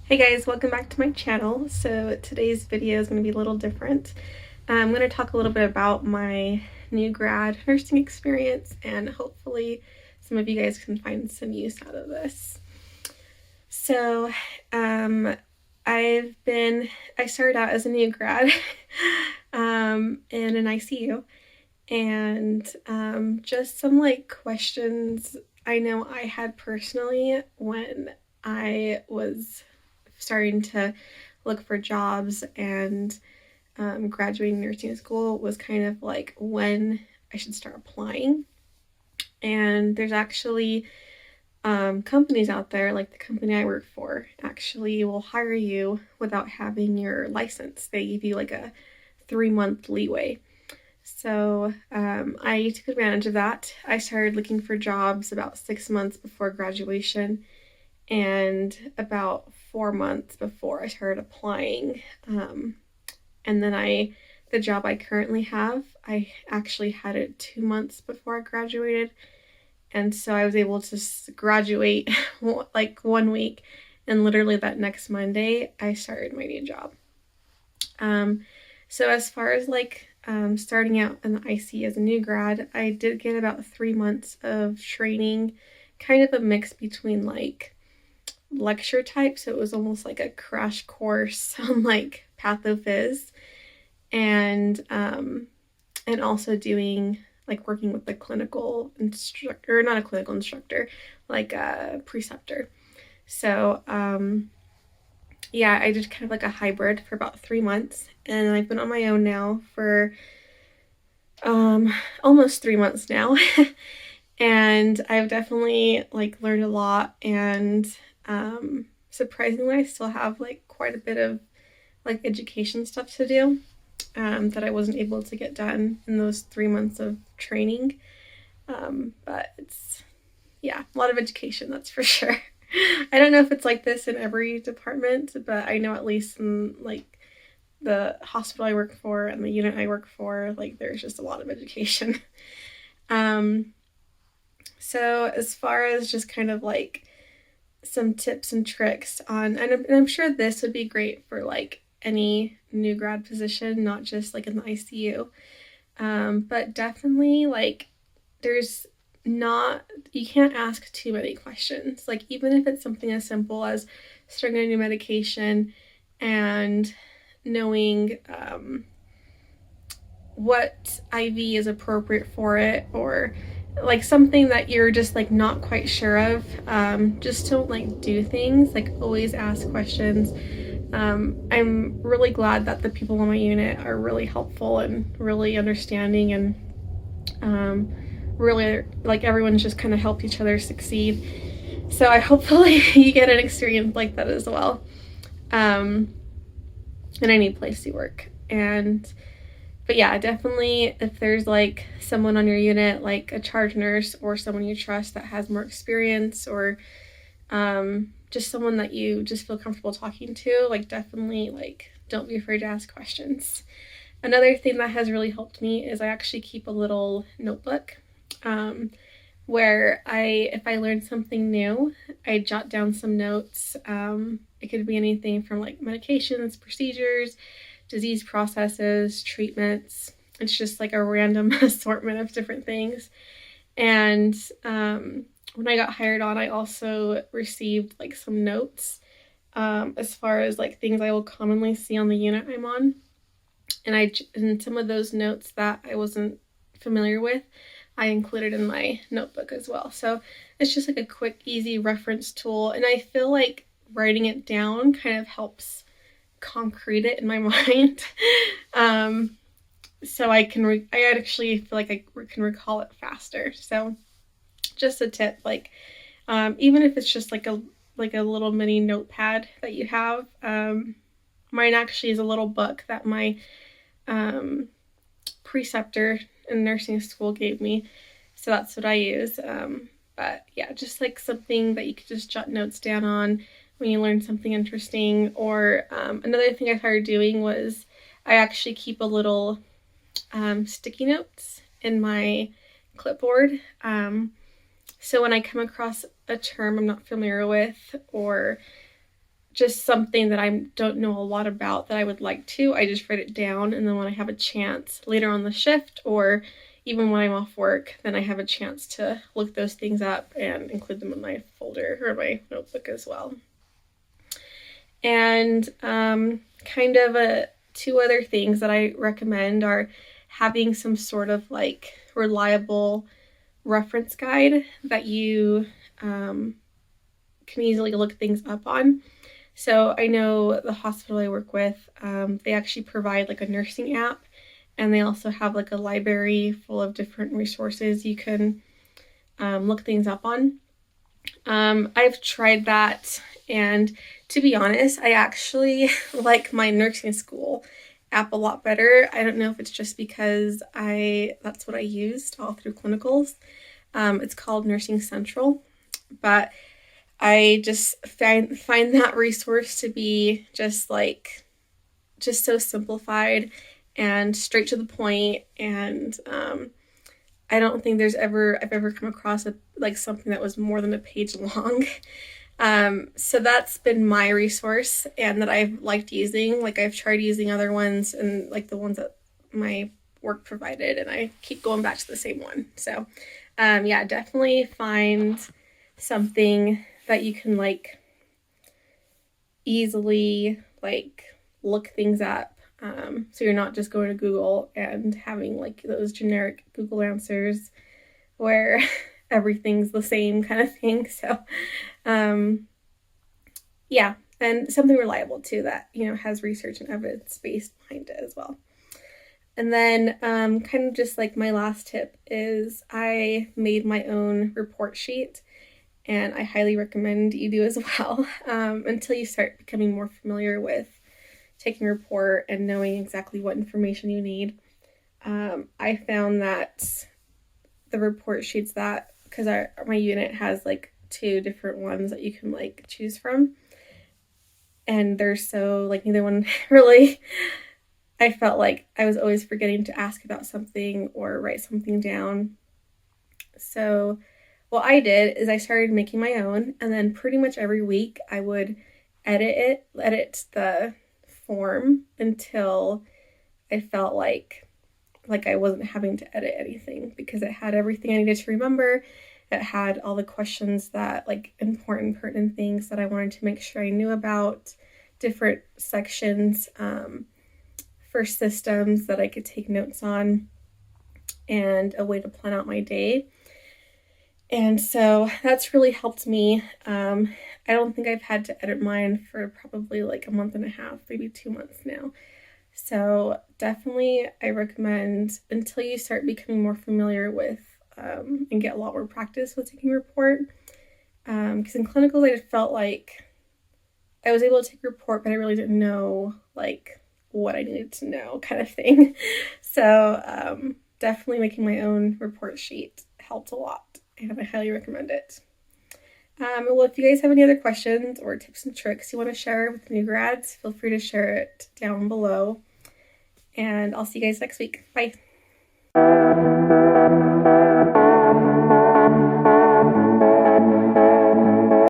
Hey guys, welcome back to my channel. So today's video is going to be a little different. I'm going to talk a little bit about my new grad nursing experience, and hopefully some of you guys can find some use out of this. So I started out as a new grad in an ICU, and just some questions I know I had personally when I was starting to look for jobs and graduating nursing school was kind of like when I should start applying. And there's actually companies out there, like the company I work for, actually will hire you without having your license. They give you like a 3-month leeway. So I took advantage of that. I started looking for jobs about 6 months before graduation, and about 4 months before I started applying. And then the job I currently have, I actually had it 2 months before I graduated. And so I was able to graduate like 1 week, and literally that next Monday, I started my new job. So as far as starting out in the IC as a new grad, I did get about 3 months of training, kind of a mix between like lecture type, so it was almost like a crash course on like pathophys, and also doing like working with the clinical instructor, not a clinical instructor, like a preceptor. So yeah, I did kind of like a hybrid for about 3 months, and I've been on my own now for almost 3 months now. And I've definitely like learned a lot, and surprisingly I still have like quite a bit of like education stuff to do that I wasn't able to get done in those 3 months of training. But it's, yeah, a lot of education, that's for sure. I don't know if it's like this in every department, but I know at least in like the hospital I work for and the unit I work for, like there's just a lot of education. So as far as just kind of like some tips and tricks on, and I'm sure this would be great for like any new grad position, not just like in the ICU, but definitely like there's not, you can't ask too many questions. Like even if it's something as simple as starting a new medication and knowing what IV is appropriate for it, or like something that you're just like not quite sure of, just don't like do things, like always ask questions. I'm really glad that the people on my unit are really helpful and really understanding, and really like everyone's just kind of helped each other succeed. So I hopefully you get an experience like that as well, in any place you work. But yeah, definitely if there's like someone on your unit, like a charge nurse or someone you trust that has more experience, or just someone that you just feel comfortable talking to, like definitely like don't be afraid to ask questions. Another thing that has really helped me is I actually keep a little notebook, where if I learn something new, I jot down some notes. It could be anything from like medications, procedures, disease processes, treatments. It's just like a random assortment of different things. And when I got hired on, I also received like some notes, as far as like things I will commonly see on the unit I'm on. And some of those notes that I wasn't familiar with, I included in my notebook as well. So it's just like a quick, easy reference tool. And I feel like writing it down kind of helps concrete it in my mind. So I actually feel like I can recall it faster. So just a tip, like even if it's just like a little mini notepad that you have. Mine actually is a little book that my preceptor in nursing school gave me, so that's what I use. But yeah, just like something that you could just jot notes down on when you learn something interesting. Or another thing I started doing was I actually keep a little sticky notes in my clipboard. So when I come across a term I'm not familiar with, or just something that I don't know a lot about that I would like to. I just write it down, and then when I have a chance later on the shift or even when I'm off work, then I have a chance to look those things up and include them in my folder or my notebook as well. And kind of two other things that I recommend are having some sort of like reliable reference guide that you can easily look things up on. So I know the hospital I work with, they actually provide like a nursing app, and they also have like a library full of different resources you can look things up on. I've tried that, and to be honest, I actually like my nursing school app a lot better. I don't know if it's just because that's what I used all through clinicals. It's called Nursing Central, but I just find that resource to be just so simplified and straight to the point, and I don't think I've ever come across something that was more than a page long. So that's been my resource and that I've liked using. Like, I've tried using other ones and like the ones that my work provided, and I keep going back to the same one. So yeah, definitely find something that you can like easily like look things up. So you're not just going to Google and having like those generic Google answers where everything's the same kind of thing. So yeah, and something reliable too that, you know, has research and evidence based behind it as well. And then kind of just like my last tip is I made my own report sheet, and I highly recommend you do as well until you start becoming more familiar with taking a report and knowing exactly what information you need. I found that the report sheets because my unit has like 2 different ones that you can like choose from, and they're so like neither one really, I felt like I was always forgetting to ask about something or write something down. So what I did is I started making my own, and then pretty much every week I would edit the form until I felt like I wasn't having to edit anything, because it had everything I needed to remember. It had all the questions that like important, pertinent things that I wanted to make sure I knew about, different sections for systems that I could take notes on, and a way to plan out my day. And so that's really helped me. I don't think I've had to edit mine for probably like a month and a half, maybe 2 months now. So definitely I recommend, until you start becoming more familiar with and get a lot more practice with taking a report. Because in clinicals I just felt like I was able to take a report, but I really didn't know like what I needed to know kind of thing. So definitely making my own report sheet helped a lot, and I highly recommend it. Well, if you guys have any other questions or tips and tricks you want to share with new grads, feel free to share it down below. And I'll see you guys next week. Bye.